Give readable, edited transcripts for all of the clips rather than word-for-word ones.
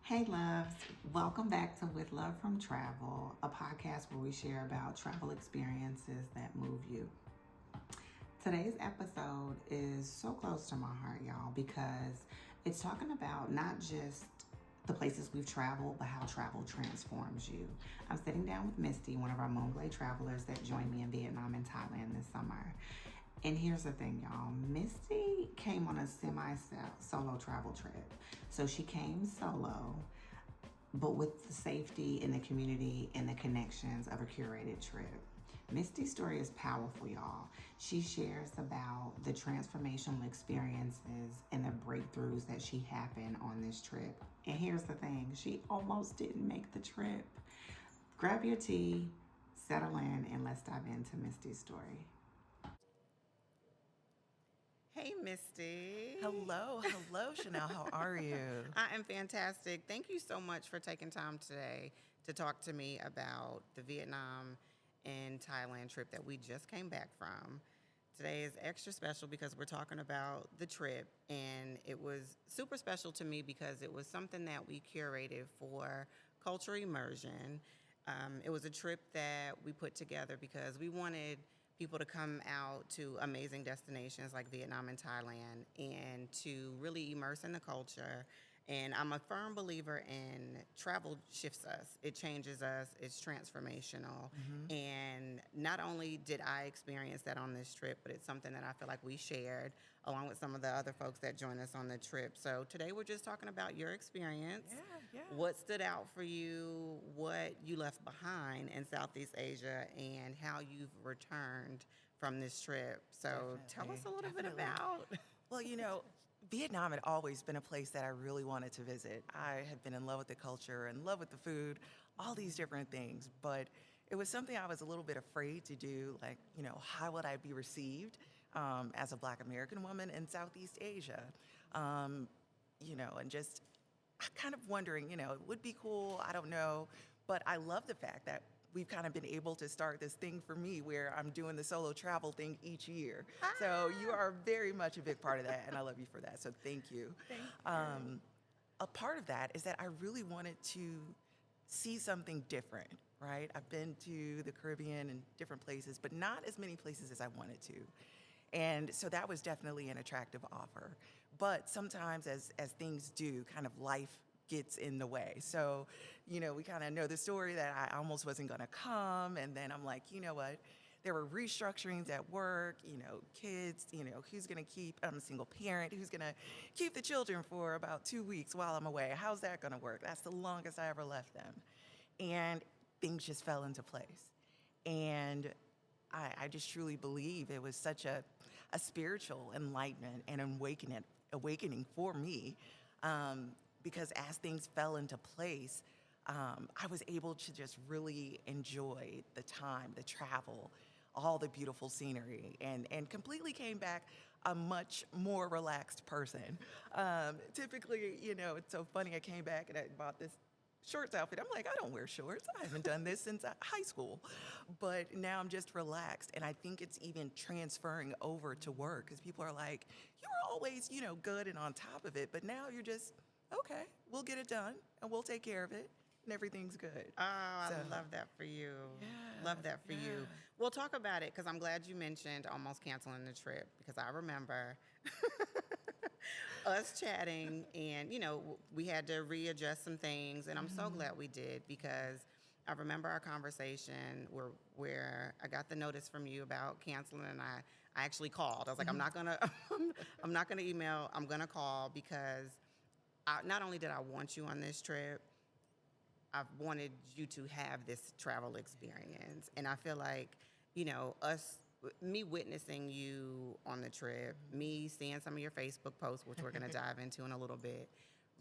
Hey loves, welcome back to With Love from Travel, a podcast where we share about travel experiences that move you. Today's episode is so close to my heart, y'all, because it's talking about not just the places we've traveled, but how travel transforms you. I'm sitting down with Mystie, one of our Moonglade travelers that joined me in Vietnam and Thailand this summer. And here's the thing, y'all. Misty came on a semi-solo travel trip. So she came solo, but with the safety and the community and the connections of a curated trip. Misty's story is powerful, y'all. She shares about the transformational experiences and the breakthroughs that she happened on this trip. And here's the thing, she almost didn't make the trip. Grab your tea, settle in, and let's dive into Misty's story. Hey, Misty. Hello, Chanel. How are you? I am fantastic. Thank you so much for taking time today to talk to me about the Vietnam and Thailand trip that we just came back from. Today is extra special because we're talking about the trip, and it was super special to me because it was something that we curated for cultural immersion. It was a trip that we put together because we wanted people to come out to amazing destinations like Vietnam and Thailand and to really immerse in the culture. And I'm a firm believer in travel shifts us. It changes us. It's transformational. Mm-hmm. And not only did I experience that on this trip, but it's something that I feel like we shared along with some of the other folks that joined us on the trip. So today we're just talking about your experience. Yeah. What stood out for you, what you left behind in Southeast Asia, and how you've returned from this trip. So tell us a little bit about. Well, Vietnam had always been a place that I really wanted to visit. I had been in love with the culture, in love with the food, all these different things. But it was something I was a little bit afraid to do. Like, how would I be received as a Black American woman in Southeast Asia? And just kind of wondering, it would be cool. I don't know. But I love the fact that we've kind of been able to start this thing for me where I'm doing the solo travel thing each year. So you are very much a big part of that, and I love you for that. So thank you. Thank you. A part of that is that I really wanted to see something different, right? I've been to the Caribbean and different places, but not as many places as I wanted to. And so that was definitely an attractive offer. But sometimes as things do, kind of life gets in the way. So, we kind of know the story that I almost wasn't going to come. And then I'm like, you know what? There were restructurings at work, kids, who's going to keep, I'm a single parent, who's going to keep the children for about 2 weeks while I'm away? How's that going to work? That's the longest I ever left them. And things just fell into place. And I just truly believe it was such a spiritual enlightenment and awakening for me. Because as things fell into place, I was able to just really enjoy the time, the travel, all the beautiful scenery, and completely came back a much more relaxed person. Typically, it's so funny, I came back and I bought this shorts outfit. I'm like, I don't wear shorts. I haven't done this since high school. But now I'm just relaxed. And I think it's even transferring over to work because people are like, you were always, good and on top of it. But now you're just, okay, we'll get it done and we'll take care of it and everything's good. Oh, I love that for you. Yeah, Love that for you. We'll talk about it because I'm glad you mentioned almost canceling the trip because I remember us chatting and, we had to readjust some things. And I'm so glad we did because I remember our conversation where I got the notice from you about canceling and I actually called. I was like, I'm not gonna email, I'm gonna call because not only did I want you on this trip, I've wanted you to have this travel experience. And I feel like, me witnessing you on the trip, me seeing some of your Facebook posts, which we're going to dive into in a little bit,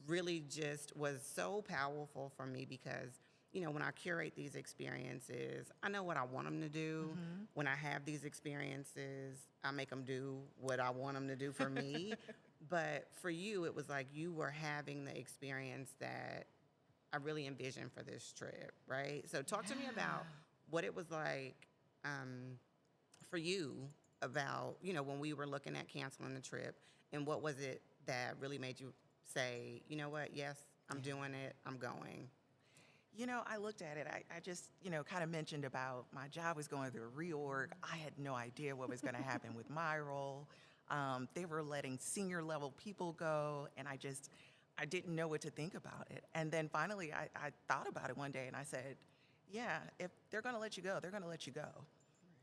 really just was so powerful for me because, when I curate these experiences, I know what I want them to do. Mm-hmm. When I have these experiences, I make them do what I want them to do for me. But for you, it was like you were having the experience that I really envisioned for this trip, right? So talk to me about what it was like for you about, when we were looking at canceling the trip and what was it that really made you say, you know what, yes, I'm doing it. I'm going. I looked at it. I just, kind of mentioned about my job was going through a reorg. I had no idea what was going to happen with my role. They were letting senior level people go, and I didn't know what to think about it. And then finally, I thought about it one day, and I said, yeah, if they're going to let you go, they're going to let you go.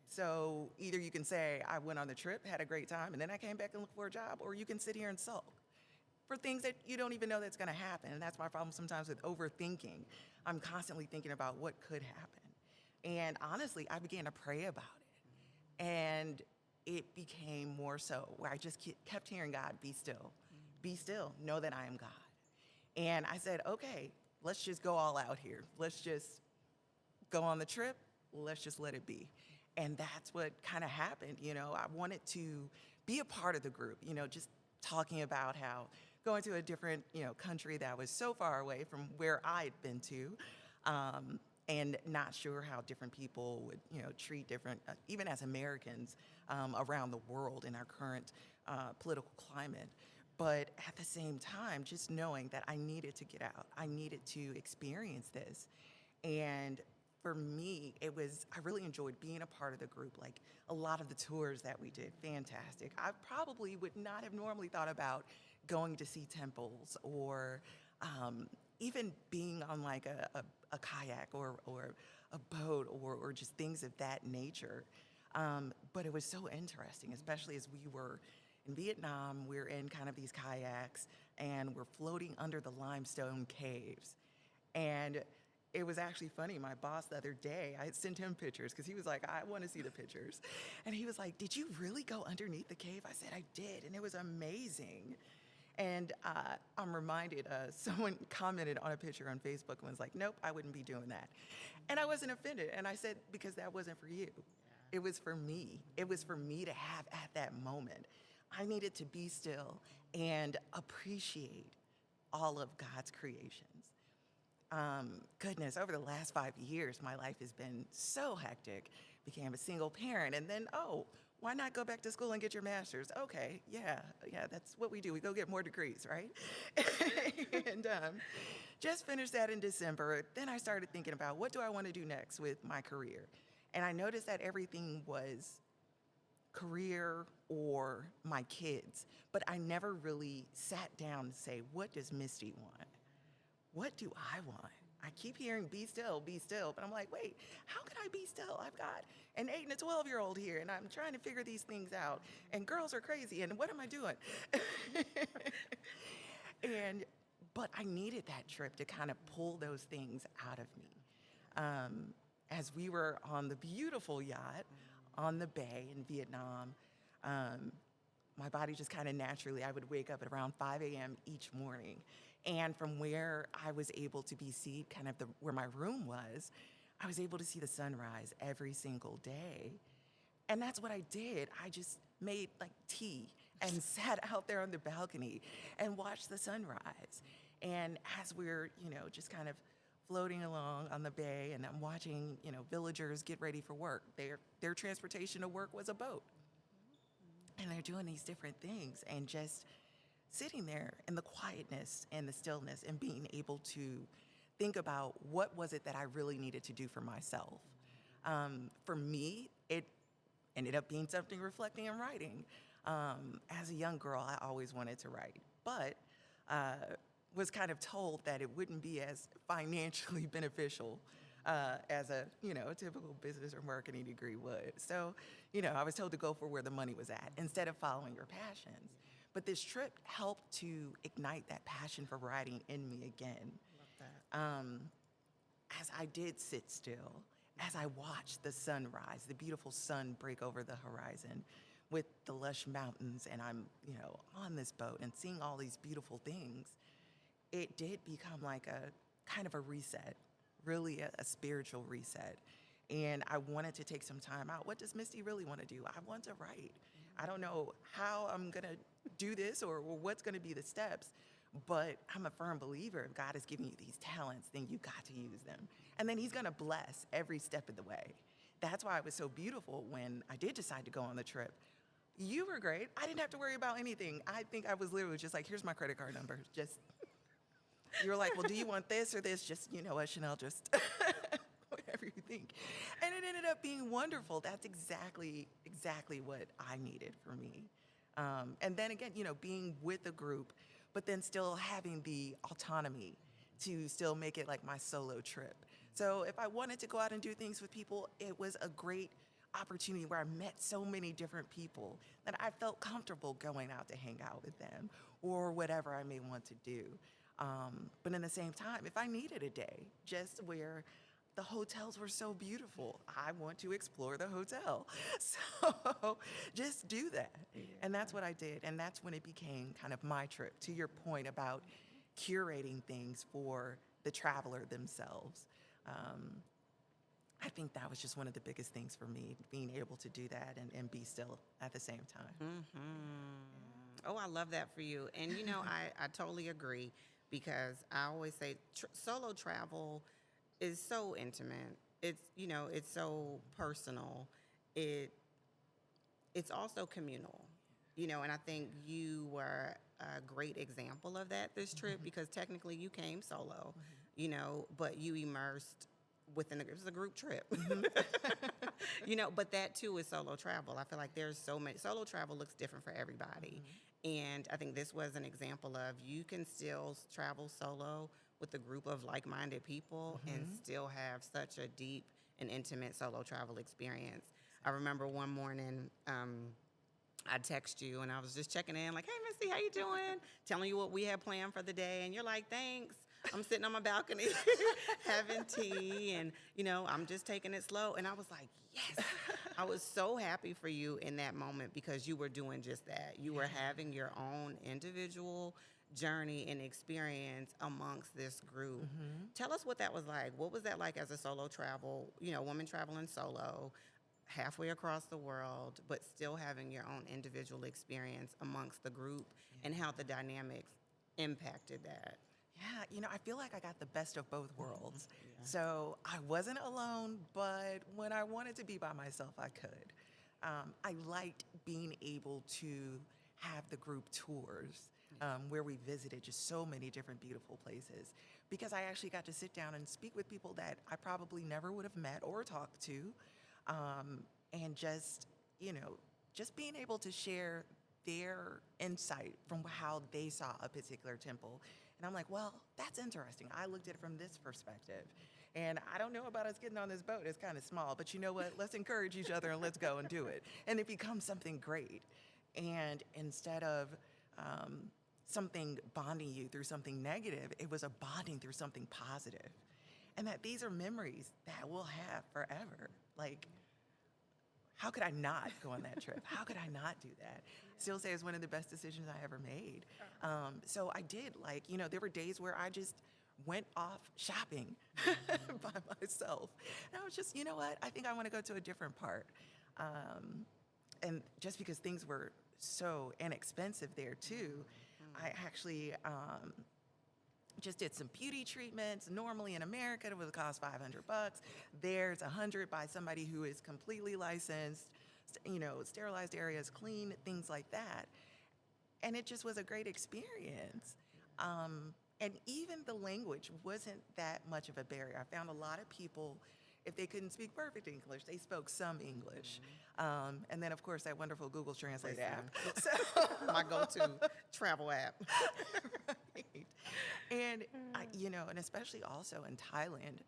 So either you can say, I went on the trip, had a great time, and then I came back and looked for a job, or you can sit here and sulk for things that you don't even know that's going to happen. And that's my problem sometimes with overthinking. I'm constantly thinking about what could happen. And honestly, I began to pray about it. And it became more so where I just kept hearing God, be still, know that I am God. And I said, okay, let's just go all out here. Let's just go on the trip. Let's just let it be. And that's what kind of happened. I wanted to be a part of the group, just talking about how going to a different, country that was so far away from where I'd been to, and not sure how different people would, treat different, even as Americans around the world in our current political climate. But at the same time, just knowing that I needed to get out, I needed to experience this. And for me, I really enjoyed being a part of the group. Like a lot of the tours that we did, fantastic. I probably would not have normally thought about going to see temples or even being on like a kayak or a boat or just things of that nature. But it was so interesting, especially as we were in Vietnam. We're in kind of these kayaks and we're floating under the limestone caves. And it was actually funny. My boss the other day, I sent him pictures because he was like, I want to see the pictures. And he was like, did you really go underneath the cave? I said, I did. And it was amazing. And I'm reminded, someone commented on a picture on Facebook and was like, nope, I wouldn't be doing that. And I wasn't offended. And I said, because that wasn't for you. It was for me. It was for me to have at that moment. I needed to be still and appreciate all of God's creations. Goodness, over the last 5 years, my life has been so hectic. Became a single parent, and then, why not go back to school and get your master's? Okay, yeah, that's what we do. We go get more degrees, right? And just finished that in December. Then I started thinking about what do I want to do next with my career? And I noticed that everything was career or my kids, but I never really sat down and say, what does Mystie want? What do I want? I keep hearing be still, but I'm like, wait, how can I be still? I've got an 8 and a 12-year-old here, and I'm trying to figure these things out, and girls are crazy, and what am I doing? But I needed that trip to kind of pull those things out of me. As we were on the beautiful yacht on the bay in Vietnam, my body just kind of naturally, I would wake up at around 5 a.m. each morning. And from where I was able to be seated, kind of where my room was, I was able to see the sunrise every single day. And that's what I did. I just made like tea and sat out there on the balcony and watched the sunrise. And as we're, just kind of floating along on the bay, and I'm watching, villagers get ready for work. Their transportation to work was a boat. And they're doing these different things and just sitting there in the quietness and the stillness and being able to think about what was it that I really needed to do for myself. For me, it ended up being something reflecting and writing. As a young girl, I always wanted to write, but was kind of told that it wouldn't be as financially beneficial as a typical business or marketing degree would. So, I was told to go for where the money was at instead of following your passions. But this trip helped to ignite that passion for writing in me again. Love that. As I did sit still, as I watched the sunrise, the beautiful sun break over the horizon with the lush mountains, and I'm, on this boat and seeing all these beautiful things, it did become like a kind of a reset, really a spiritual reset. And I wanted to take some time out. What does Mystie really want to do? I want to write. I don't know how I'm going to do this or what's going to be the steps, but I'm a firm believer if God is giving you these talents, then you got to use them. And then he's going to bless every step of the way. That's why it was so beautiful when I did decide to go on the trip. You were great. I didn't have to worry about anything. I think I was literally just like, here's my credit card number. Just You're like, well, do you want this or this? Just, you know what, Chanel, just whatever you think. And it ended up being wonderful. That's exactly what I needed for me. And then again, being with a group, but then still having the autonomy to still make it like my solo trip. So if I wanted to go out and do things with people, it was a great opportunity where I met so many different people that I felt comfortable going out to hang out with them or whatever I may want to do. But in the same time, if I needed a day just where the hotels were so beautiful, I want to explore the hotel. So just do that. Yeah. And that's what I did. And that's when it became kind of my trip, to your point about curating things for the traveler themselves. I think that was just one of the biggest things for me, being able to do that and be still at the same time. Mm-hmm. Oh, I love that for you. And, I totally agree, because I always say solo travel is so intimate. It's so personal. It's also communal, and I think you were a great example of that this trip, because technically you came solo, but you immersed within it was a group trip. But that too is solo travel. I feel like there's so many solo travel looks different for everybody. And I think this was an example of you can still travel solo with a group of like-minded people and still have such a deep and intimate solo travel experience. I remember one morning, I text you and I was just checking in like, hey, Mystie, how you doing? Telling you what we had planned for the day. And you're like, thanks. I'm sitting on my balcony having tea and, I'm just taking it slow. And I was like, yes. I was so happy for you in that moment, because you were doing just that. You were having your own individual journey and experience amongst this group. Tell us what that was like. What was that like as a solo travel, woman traveling solo, halfway across the world, but still having your own individual experience amongst the group, and how the dynamics impacted that? Yeah, I feel like I got the best of both worlds. Yeah. So I wasn't alone, but when I wanted to be by myself, I could. I liked being able to have the group tours where we visited just so many different beautiful places, because I actually got to sit down and speak with people that I probably never would have met or talked to. And just being able to share their insight from how they saw a particular temple. And I'm like, well, that's interesting. I looked at it from this perspective. And I don't know about us getting on this boat. It's kind of small, but you know what? Let's encourage each other and let's go and do it. And it becomes something great. And instead of something bonding you through something negative, it was a bonding through something positive. And that these are memories that we'll have forever. Like, how could I not go on that trip? How could I not do that? Still say it's one of the best decisions I ever made. So I did, there were days where I just went off shopping by myself. And I was just, you know what? I think I want to go to a different part. And just because things were so inexpensive there too, I actually just did some beauty treatments. Normally in America, it would cost $500. There's $100 by somebody who is completely licensed, sterilized areas, clean, things like that. And it just was a great experience. And even the language wasn't that much of a barrier. I found a lot of people, if they couldn't speak perfect English, they spoke some English. And then, of course, that wonderful Google Translate app. So, my go-to travel app. Right. And, and especially also in Thailand,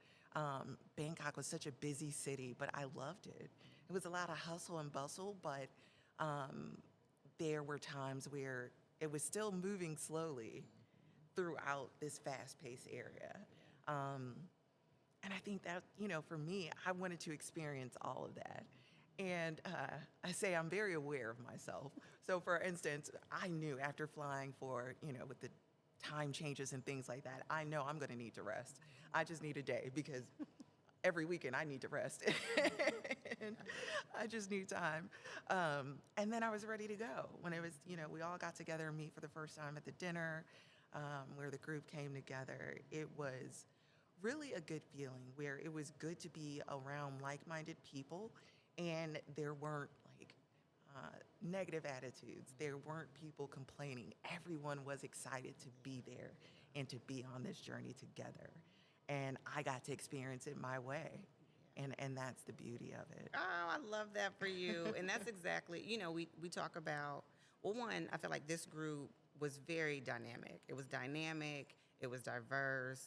Bangkok was such a busy city, but I loved it. It was a lot of hustle and bustle, but there were times where it was still moving slowly throughout this fast-paced area. And I think that, for me, I wanted to experience all of that. And I say I'm very aware of myself. So, for instance, I knew after flying for, with the time changes and things like that, I know I'm going to need to rest. I just need a day, because every weekend I need to rest. And I just need time. And then I was ready to go. When it was, we all got together and meet for the first time at the dinner where the group came together. It was really a good feeling, where it was good to be around like-minded people, and there weren't negative attitudes. There weren't people complaining. Everyone was excited to be there and to be on this journey together. And I got to experience it my way. And that's the beauty of it. Oh, I love that for you. And that's exactly, we talk about, well, one, I feel like this group was very dynamic. It was dynamic, it was diverse,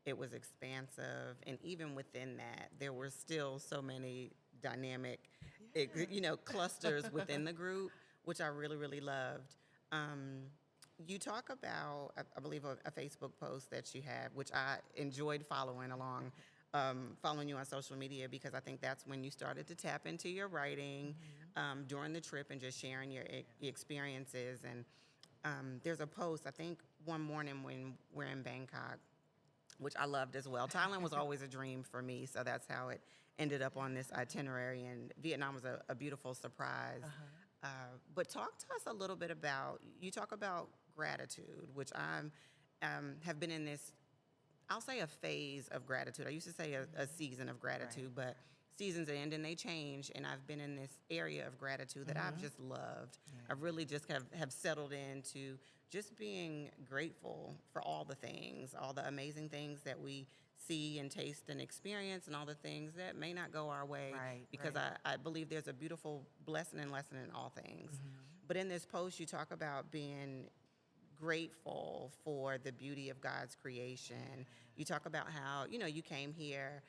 it was expansive. And even within that, there were still so many dynamic, clusters within the group, which I really, really loved. You talk about, I believe, a Facebook post that you had, which I enjoyed following you on social media, because I think that's when you started to tap into your writing during the trip and just sharing your experiences. And there's a post, I think, one morning when we're in Bangkok, which I loved as well. Thailand was always a dream for me, so that's how it ended up on this itinerary. And Vietnam was a beautiful surprise. But talk to us a little bit about, you talk about gratitude, which I have been in this, I'll say, a phase of gratitude. I used to say a season of gratitude, Right. but seasons end and they change. And I've been in this area of gratitude that I've just loved. Yeah. I really just have settled into just being grateful for all the things, all the amazing things that we see and taste and experience, and all the things that may not go our way. Right, Because right. I believe there's a beautiful blessing and lesson in all things. But in this post, you talk about being grateful for the beauty of God's creation. You talk about how, you came here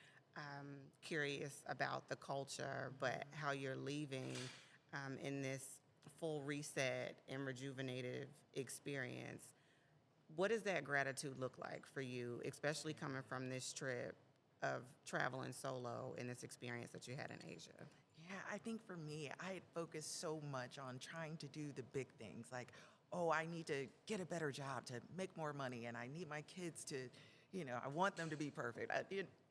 curious about the culture, but how you're leaving in this full reset and rejuvenative experience. What does that gratitude look like for you, especially coming from this trip of traveling solo in this experience that you had in Asia? Yeah, I think for me, I had focused so much on trying to do the big things, like, oh, I need to get a better job to make more money, and I need my kids to, I want them to be perfect.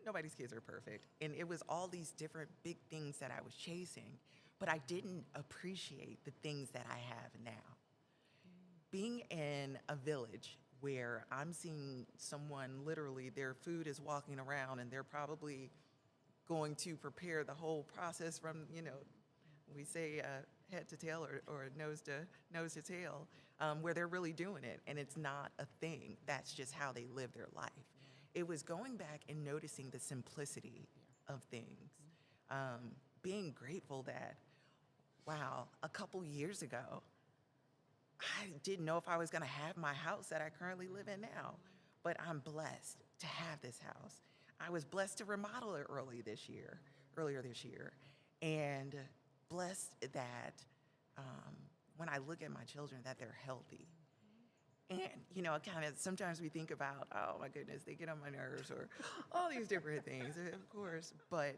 Nobody's kids are perfect. And it was all these different big things that I was chasing, but I didn't appreciate the things that I have now. Being in a village where I'm seeing someone, literally their food is walking around, and they're probably going to prepare the whole process from, we say head to tail, or nose to tail, where they're really doing it. And it's not a thing. That's just how they live their life. It was going back and noticing the simplicity of things. Being grateful that, wow, a couple years ago, I didn't know if I was going to have my house that I currently live in now, but I'm blessed to have this house. I was blessed to remodel it earlier this year, and blessed that when I look at my children, that they're healthy. And, kind of sometimes we think about, oh my goodness, they get on my nerves, or all these different things, of course, but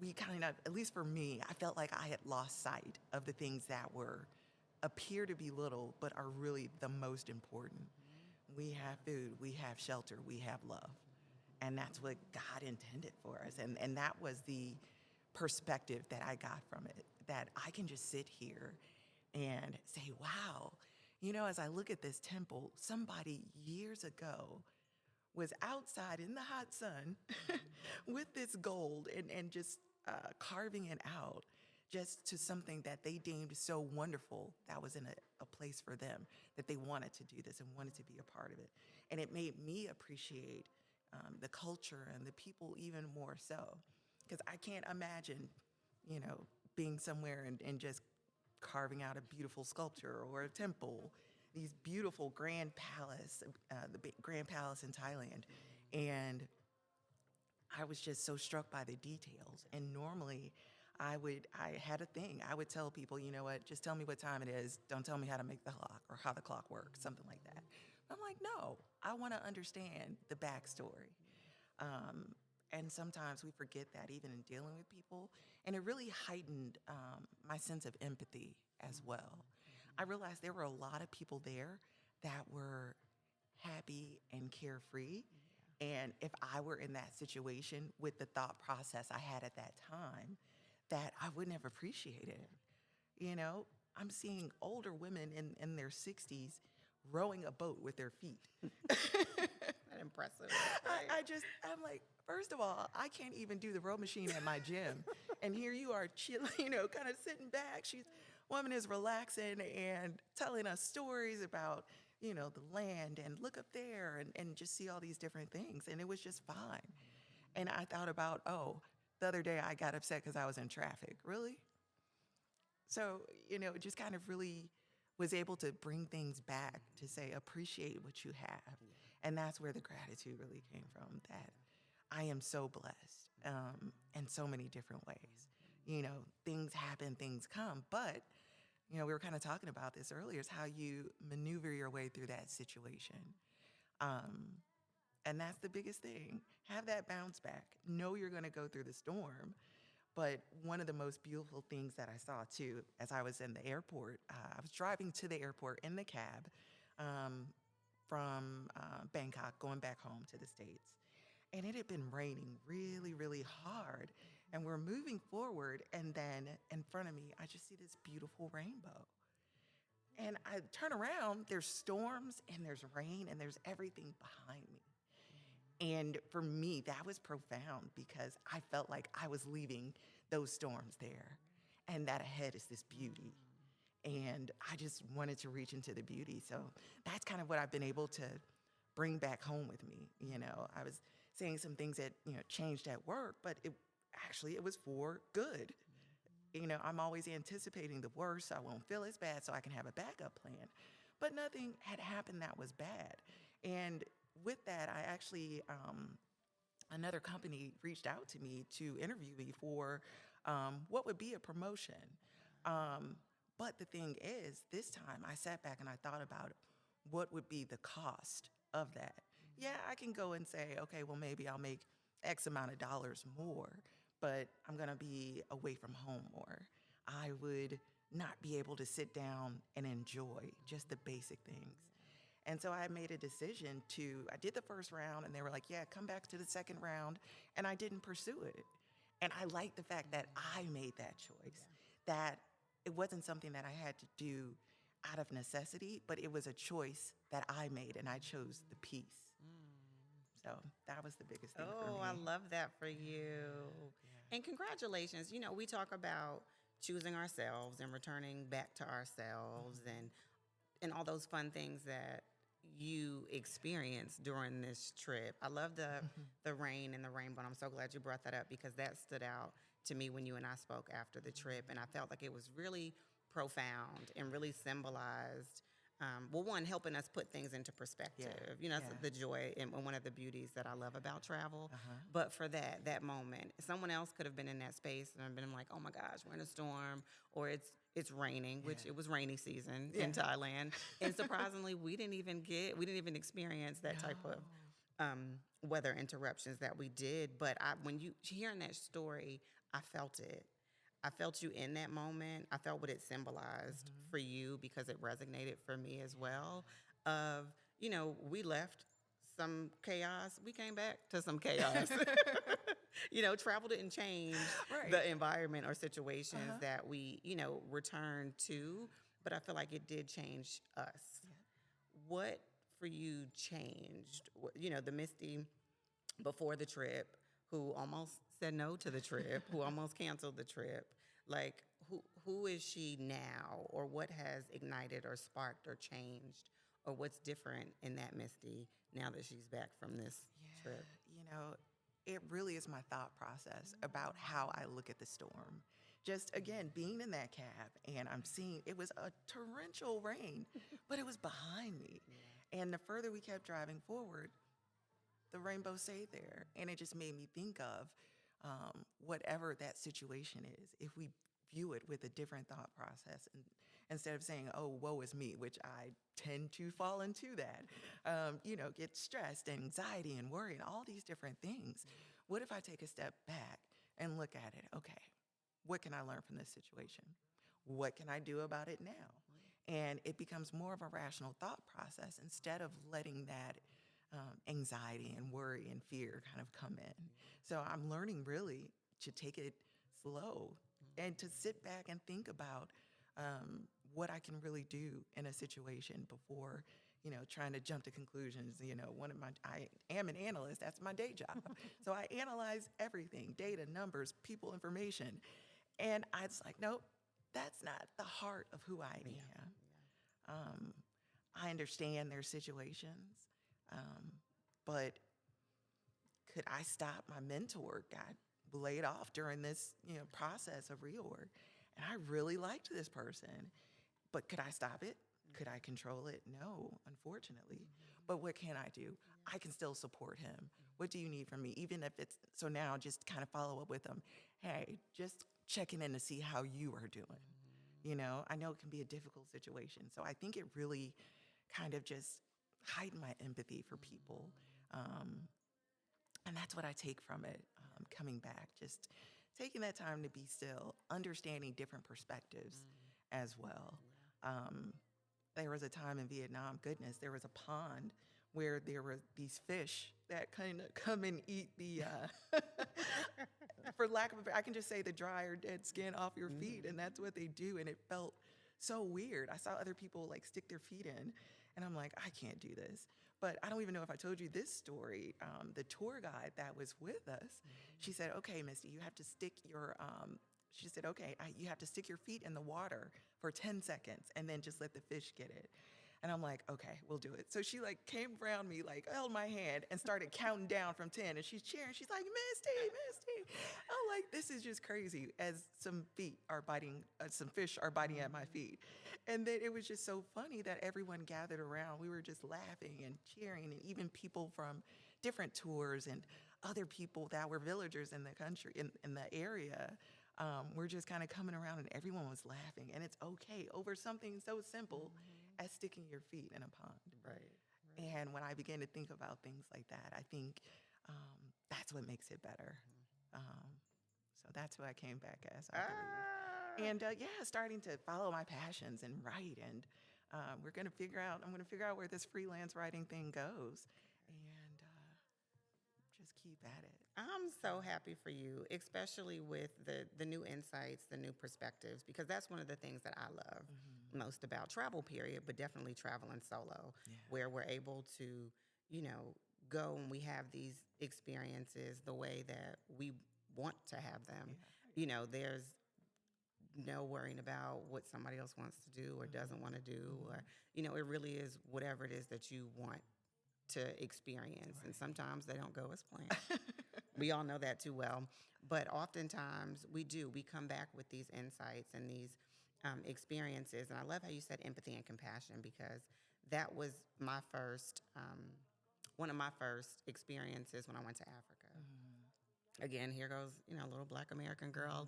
we kind of, at least for me, I felt like I had lost sight of the things that appear to be little, but are really the most important. We have food, we have shelter, we have love. And that's what God intended for us. And that was the perspective that I got from it, that I can just sit here and say, wow, as I look at this temple, somebody years ago was outside in the hot sun with this gold and just carving it out just to something that they deemed so wonderful, that was in a place for them, that they wanted to do this and wanted to be a part of it. And it made me appreciate the culture and the people even more so. Because I can't imagine, being somewhere and just carving out a beautiful sculpture or a temple, these beautiful grand palace, the Grand Palace in Thailand. And I was just so struck by the details. And normally I had a thing. I would tell people, you know what, just tell me what time it is. Don't tell me how to make the clock or how the clock works, something like that. I'm like, no, I want to understand the backstory. And sometimes we forget that even in dealing with people. And it really heightened my sense of empathy as well. I realized there were a lot of people there that were happy and carefree. And if I were in that situation with the thought process I had at that time, that I wouldn't have appreciated it. I'm seeing older women in their 60s rowing a boat with their feet. That impressive. I'm like, first of all, I can't even do the row machine at my gym. And here you are chilling, kind of sitting back. Woman is relaxing and telling us stories about the land and look up there and just see all these different things. And it was just fine. And I thought about, the other day I got upset because I was in traffic. Really? So, just kind of really was able to bring things back to say, appreciate what you have. And that's where the gratitude really came from, that I am so blessed in so many different ways. Things happen, things come, but, we were kind of talking about this earlier, is how you maneuver your way through that situation. And that's the biggest thing. Have that bounce back. Know you're going to go through the storm. But one of the most beautiful things that I saw, too, as I was in the airport, I was driving to the airport in the cab from Bangkok, going back home to the States. And it had been raining really, really hard. And we're moving forward, and then in front of me, I just see this beautiful rainbow. And I turn around, there's storms, and there's rain, and there's everything behind me. And for me, that was profound because I felt like I was leaving those storms there. And that ahead is this beauty. And I just wanted to reach into the beauty. So that's kind of what I've been able to bring back home with me. I was saying some things that, changed at work, but it was for good. I'm always anticipating the worst, so I won't feel as bad, so I can have a backup plan. But nothing had happened that was bad. And with that, I actually, another company reached out to me to interview me for what would be a promotion. But the thing is, this time I sat back and I thought about what would be the cost of that. Yeah, I can go and say, okay, well, maybe I'll make X amount of dollars more, but I'm going to be away from home more. I would not be able to sit down and enjoy just the basic things. And so I made a decision I did the first round, and they were like, yeah, come back to the second round, and I didn't pursue it. And I like the fact that I made that choice, that it wasn't something that I had to do out of necessity, but it was a choice that I made, and I chose the peace. So that was the biggest thing for me. Oh, I love that for you. And congratulations. We talk about choosing ourselves and returning back to ourselves and all those fun things that you experienced during this trip. I love the rain and the rainbow. And I'm so glad you brought that up because that stood out to me when you and I spoke after the trip. And I felt like it was really profound and really symbolized, one, helping us put things into perspective. That's the joy and one of the beauties that I love about travel. But for that moment, someone else could have been in that space and been like, oh my gosh, we're in a storm, or it's raining, which it was rainy season in Thailand. And surprisingly, we didn't even experience that type of weather interruptions that we did. But when you hearing that story, I felt it. I felt you in that moment. I felt what it symbolized for you because it resonated for me as well. We left some chaos. We came back to some chaos. Travel didn't change the environment or situations that we, returned to, but I feel like it did change us. What for you changed? The Mystie before the trip, who almost said no to the trip, who almost canceled the trip. Like, who is she now, or what has ignited or sparked or changed, or what's different in that Mystie now that she's back from this trip? It really is my thought process about how I look at the storm. Just, again, being in that cab, and I'm seeing it was a torrential rain, but it was behind me. And the further we kept driving forward, the rainbow stayed there. And it just made me think of whatever that situation is, if we view it with a different thought process, and instead of saying, oh, woe is me, which I tend to fall into that, get stressed, anxiety and worry and all these different things. What if I take a step back and look at it? Okay, what can I learn from this situation? What can I do about it now? And it becomes more of a rational thought process instead of letting that anxiety and worry and fear kind of come in. So I'm learning really to take it slow and to sit back and think about what I can really do in a situation before, trying to jump to conclusions. I am an analyst. That's my day job. So I analyze everything, data, numbers, people, information. And I was like, nope, that's not the heart of who I am. I understand their situations, but could I stop? My mentor got laid off during this, process of reorg, and I really liked this person, but could I stop it? Could I control it? No, unfortunately. But what can I do? I can still support him. What do you need from me? Even if it's, so now just kind of follow up with him. Hey, just checking in to see how you are doing. I know it can be a difficult situation. So I think it really kind of just heightened my empathy for people. And that's what I take from it, coming back, just taking that time to be still, understanding different perspectives as well. There was a time in Vietnam, goodness, there was a pond where there were these fish that kind of come and eat the, for lack of I can just say the dry or dead skin off your feet, and that's what they do, and it felt so weird. I saw other people like stick their feet in, and I'm like, I can't do this. But I don't even know if I told you this story. The tour guide that was with us, she said, okay, Mystie, you have to stick your, you have to stick your feet in the water for 10 seconds and then just let the fish get it. And I'm like, okay, we'll do it. So she like came around me, like held my hand and started counting down from 10. And she's cheering. She's like, Mystie, Mystie. I'm like, this is just crazy as some fish are biting at my feet. And then it was just so funny that everyone gathered around. We were just laughing and cheering, and even people from different tours and other people that were villagers in the country, in the area, we're just kind of coming around, and everyone was laughing. And it's okay over something so simple as sticking your feet in a pond. Right. And when I began to think about things like that, I think that's what makes it better. So that's who I came back as, I believe. And starting to follow my passions and write. And I'm going to figure out where this freelance writing thing goes. And just keep at it. I'm so happy for you, especially with the new insights, the new perspectives, because that's one of the things that I love most about travel, period, but definitely traveling solo, where we're able to, go and we have these experiences the way that we want to have them. There's no worrying about what somebody else wants to do or doesn't want to do, or, it really is whatever it is that you want to experience. Right. And sometimes they don't go as planned. We all know that too well. But oftentimes we come back with these insights and these experiences. And I love how you said empathy and compassion, because that was my first, one of my first experiences when I went to Africa. Again, here goes, a little Black American girl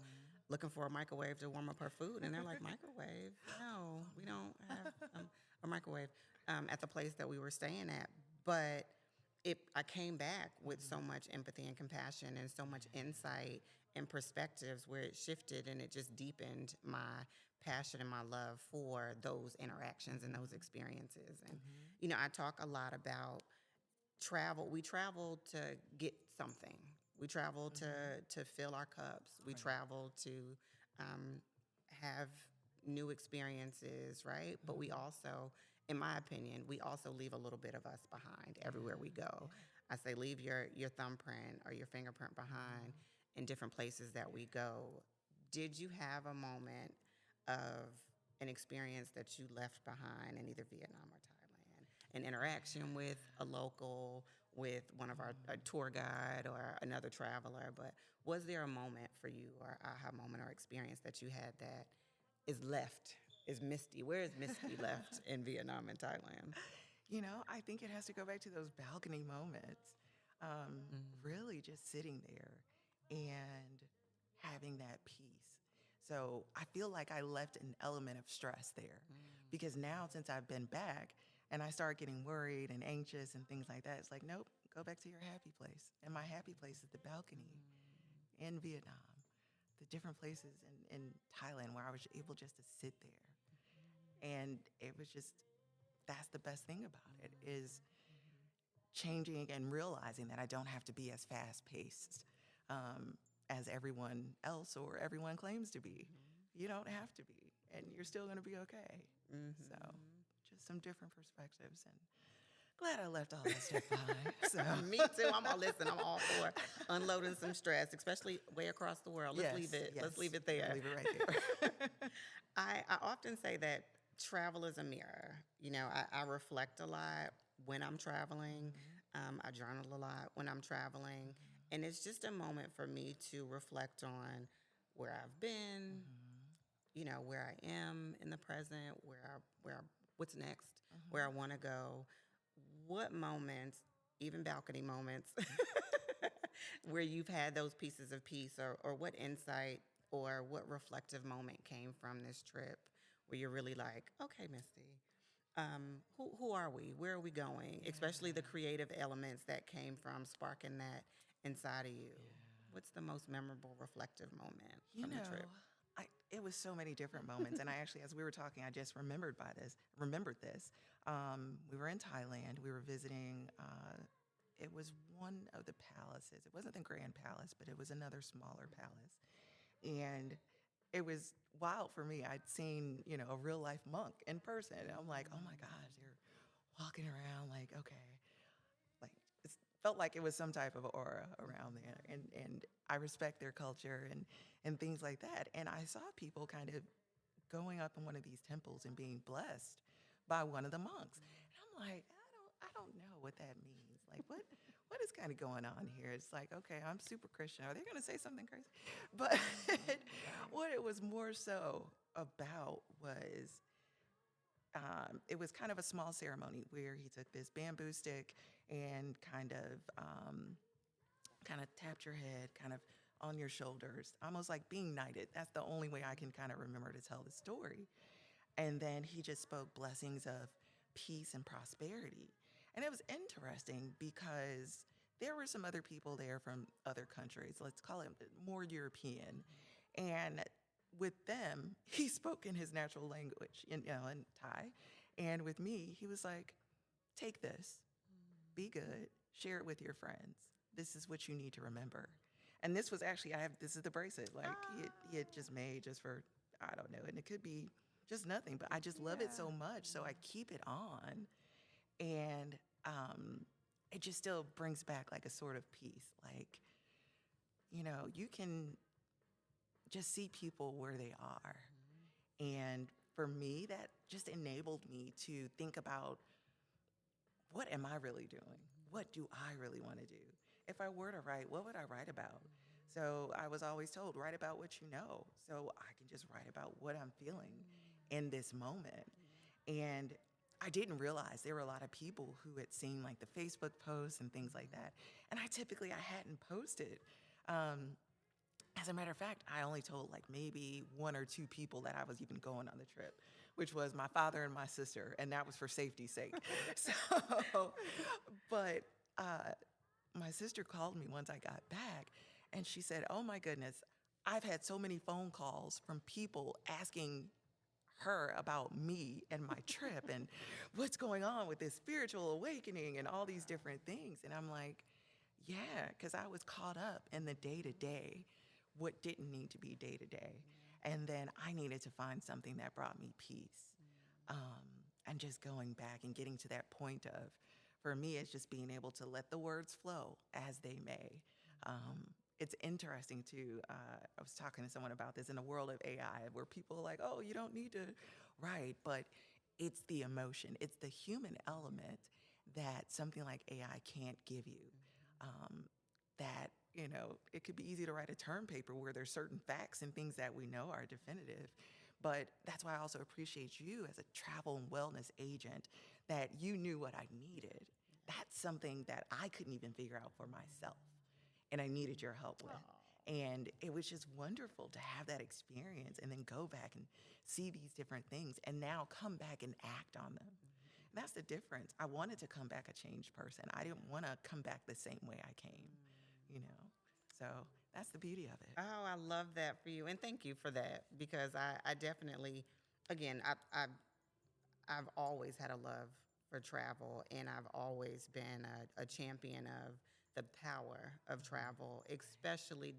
looking for a microwave to warm up her food. And they're like, microwave? No, we don't have a microwave at the place that we were staying at. But I came back with so much empathy and compassion and so much insight and perspectives, where it shifted and it just deepened my passion and my love for those interactions and those experiences. And, I talk a lot about travel. We travel to get something. We travel to fill our cups. We travel to have new experiences, right? But we also, in my opinion, we also leave a little bit of us behind everywhere we go. I say leave your thumbprint or your fingerprint behind in different places that we go. Did you have a moment of an experience that you left behind in either Vietnam or Thailand? An interaction with a local, with one of our a tour guide or another traveler, but was there a moment for you, or aha moment or experience that you had that is Mystie? Where is Mystie left in Vietnam and Thailand? I think it has to go back to those balcony moments. Really just sitting there and having that peace. So I feel like I left an element of stress there, because now since I've been back and I start getting worried and anxious and things like that, it's like, nope, go back to your happy place. And my happy place is the balcony in Vietnam, the different places in Thailand where I was able just to sit there. And it was just, that's the best thing about it, is changing and realizing that I don't have to be as fast-paced as everyone else or everyone claims to be. You don't have to be, and you're still going to be okay. So just some different perspectives, and glad I left all that stuff behind. So. Me too. I'm all for unloading some stress, especially way across the world. Let's leave it. Let's leave it there. Leave it right there. I often say that travel is a mirror. I reflect a lot when I'm traveling. I journal a lot when I'm traveling. And it's just a moment for me to reflect on where I've been, where I am in the present, what's next, where I want to go, what moments, even balcony moments, where you've had those pieces of peace, or what insight or what reflective moment came from this trip where you're really like, okay, Misty, who are we? Where are we going? Yeah. Especially the creative elements that came from sparking that inside of you. Yeah. What's the most memorable reflective moment You from know, the trip? it was so many different moments, and I actually, as we were talking, I just remembered this. We were in Thailand. We were visiting. It was one of the palaces. It wasn't the Grand Palace, but it was another smaller palace, and it was wild for me. I'd seen, a real life monk in person. And I'm like, oh my gosh, they're walking around like, okay, like it felt like it was some type of aura around there, and I respect their culture and things like that. And I saw people kind of going up in one of these temples and being blessed by one of the monks. And I'm like, I don't know what that means. Like what is kind of going on here? It's like, okay, I'm super Christian. Are they going to say something crazy? But what it was more so about was it was kind of a small ceremony where he took this bamboo stick and kind of tapped your head, kind of on your shoulders, almost like being knighted. That's the only way I can kind of remember to tell the story. And then he just spoke blessings of peace and prosperity. And it was interesting because there were some other people there from other countries, let's call it more European. And with them, he spoke in his natural language, in Thai. And with me, he was like, take this, be good, share it with your friends. This is what you need to remember. And this was actually, this is the bracelet, like he had just made just for, I don't know, and it could be just nothing, but I just love it so much. So I keep it on. And it just still brings back like a sort of peace. Like, you can just see people where they are. And for me, that just enabled me to think about, what am I really doing? What do I really want to do? If I were to write, what would I write about? So I was always told, write about what you know. So I can just write about what I'm feeling in this moment. And I didn't realize there were a lot of people who had seen like the Facebook posts and things like that. And I hadn't posted. As a matter of fact, I only told like maybe one or two people that I was even going on the trip, which was my father and my sister, and that was for safety's sake. But my sister called me once I got back, and she said, oh my goodness, I've had so many phone calls from people asking her about me and my trip and what's going on with this spiritual awakening and all these different things. And I'm like, yeah, because I was caught up in the day-to-day, what didn't need to be day-to-day. And then I needed to find something that brought me peace. And just going back and getting to that point of, for me, it's just being able to let the words flow as they may. It's interesting too, I was talking to someone about this in the world of AI, where people are like, oh, you don't need to write, but it's the emotion, it's the human element that something like AI can't give you. That, it could be easy to write a term paper where there's certain facts and things that we know are definitive. But that's why I also appreciate you as a travel and wellness agent, that you knew what I needed. That's something that I couldn't even figure out for myself, and I needed your help with. And it was just wonderful to have that experience and then go back and see these different things and now come back and act on them. And that's the difference. I wanted to come back a changed person. I didn't want to come back the same way I came, So that's the beauty of it. Oh, I love that for you, and thank you for that, because I definitely, again, I've always had a love for travel, and I've always been a champion of the power of travel, especially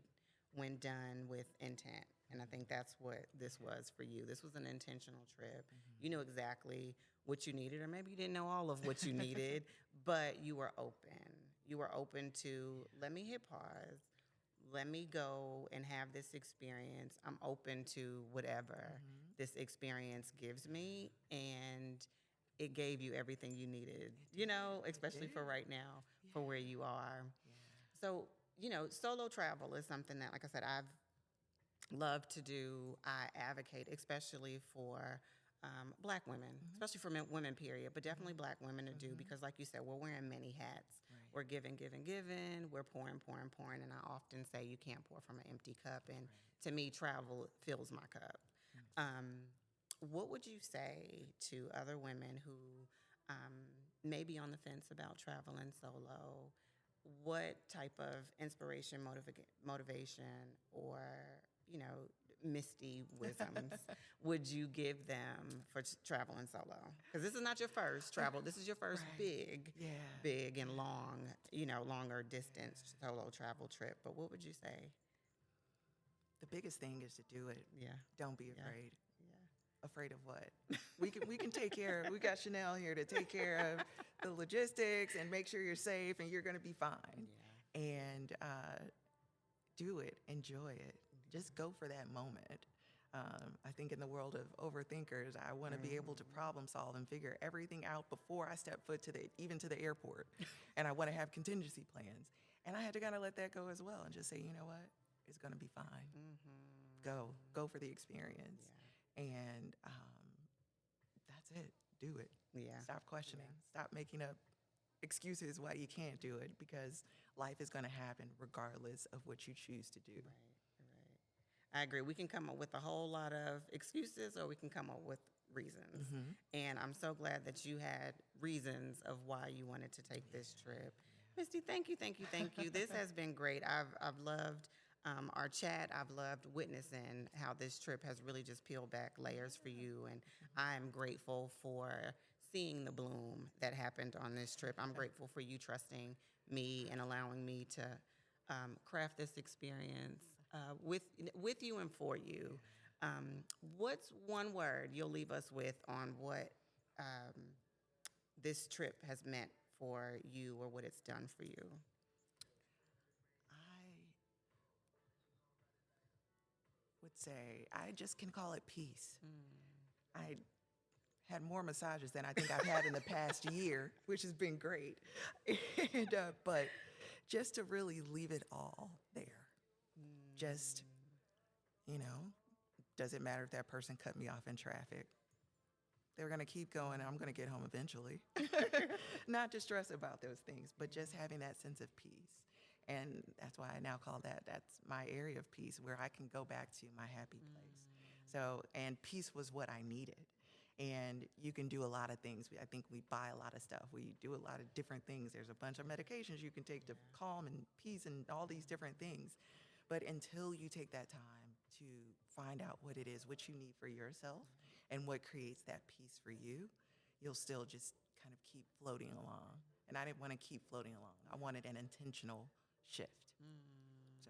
when done with intent. And I think that's what this was for you. This was an intentional trip. You knew exactly what you needed, or maybe you didn't know all of what you needed, but you were open. You were open to, let me hit pause. let me go and have this experience. I'm open to whatever this experience gives me. And it gave you everything you needed, especially for right now, for where you are. Yeah. So, solo travel is something that, like I said, I've loved to do. I advocate, especially for Black women, especially for women, period, but definitely Black women to do because, like you said, we're wearing many hats. Right. We're giving, giving, giving. We're pouring, pouring, pouring. And I often say you can't pour from an empty cup. And to me, travel fills my cup. What would you say to other women who may be on the fence about traveling solo? What type of inspiration, motivation, or Mystie wisdoms would you give them for traveling solo? Because this is not your first travel. This is your first big and long, longer distance solo travel trip. But what would you say? The biggest thing is to do it. Yeah. Don't be afraid. Yeah. Afraid of what? We can take care of, we got Chanel here to take care of the logistics and make sure you're safe and you're going to be fine. Yeah. And do it, enjoy it. Just go for that moment. I think in the world of overthinkers, I want to be able to problem solve and figure everything out before I step foot even to the airport. And I want to have contingency plans. And I had to kind of let that go as well and just say, you know what? It's going to be fine. Go for the experience. Yeah. And that's it. Do it. Yeah. Stop questioning. Stop making up excuses why you can't do it, because life is going to happen regardless of what you choose to do. Right. I agree. We can come up with a whole lot of excuses, or we can come up with reasons. And I'm so glad that you had reasons of why you wanted to take this trip. Mystie, thank you. This has been great. I've loved our chat. I've loved witnessing how this trip has really just peeled back layers for you. And I'm grateful for seeing the bloom that happened on this trip. I'm grateful for you trusting me and allowing me to craft this experience with you and for you. What's one word you'll leave us with on what this trip has meant for you, or what it's done for you? I would say I just can call it peace. I had more massages than I think I've had in the past year, which has been great. And, but just to really leave it all there. Just, doesn't matter if that person cut me off in traffic. They're going to keep going, and I'm going to get home eventually. Not to stress about those things, but just having that sense of peace. And that's why I now call that's my area of peace, where I can go back to my happy place. So, and peace was what I needed. And you can do a lot of things. I think we buy a lot of stuff. We do a lot of different things. There's a bunch of medications you can take to calm and peace and all these different things. But until you take that time to find out what it is, what you need for yourself, and what creates that peace for you, you'll still just kind of keep floating along. And I didn't want to keep floating along. I wanted an intentional shift. So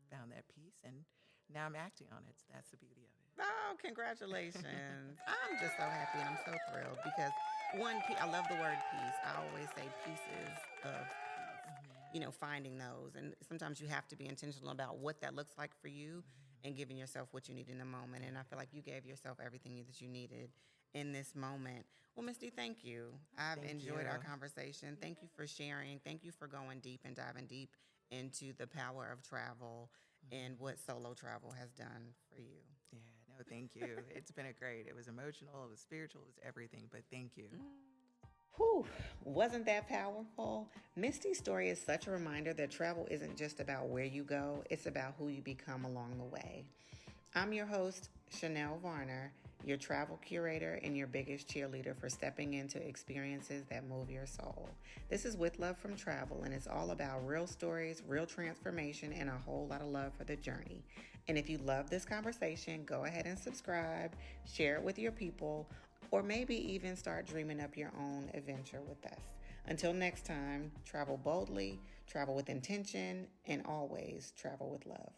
found that peace, and now I'm acting on it. So that's the beauty of it. Oh, congratulations. I'm just so happy and I'm so thrilled because I love the word peace. I always say pieces of peace, finding those. And sometimes you have to be intentional about what that looks like for you and giving yourself what you need in the moment. And I feel like you gave yourself everything that you needed in this moment. Well, Mystie, thank you. I've enjoyed our conversation. Thank you for sharing. Thank you for going deep and diving deep into the power of travel and what solo travel has done for you. Yeah, no, thank you. It's been it was emotional, it was spiritual, it was everything, but thank you. Whew, wasn't that powerful? Mystie's story is such a reminder that travel isn't just about where you go, it's about who you become along the way. I'm your host, Chanel Varner, your travel curator and your biggest cheerleader for stepping into experiences that move your soul. This is With Love from Travel, and it's all about real stories, real transformation, and a whole lot of love for the journey. And if you love this conversation, go ahead and subscribe, share it with your people, or maybe even start dreaming up your own adventure with us. Until next time, travel boldly, travel with intention, and always travel with love.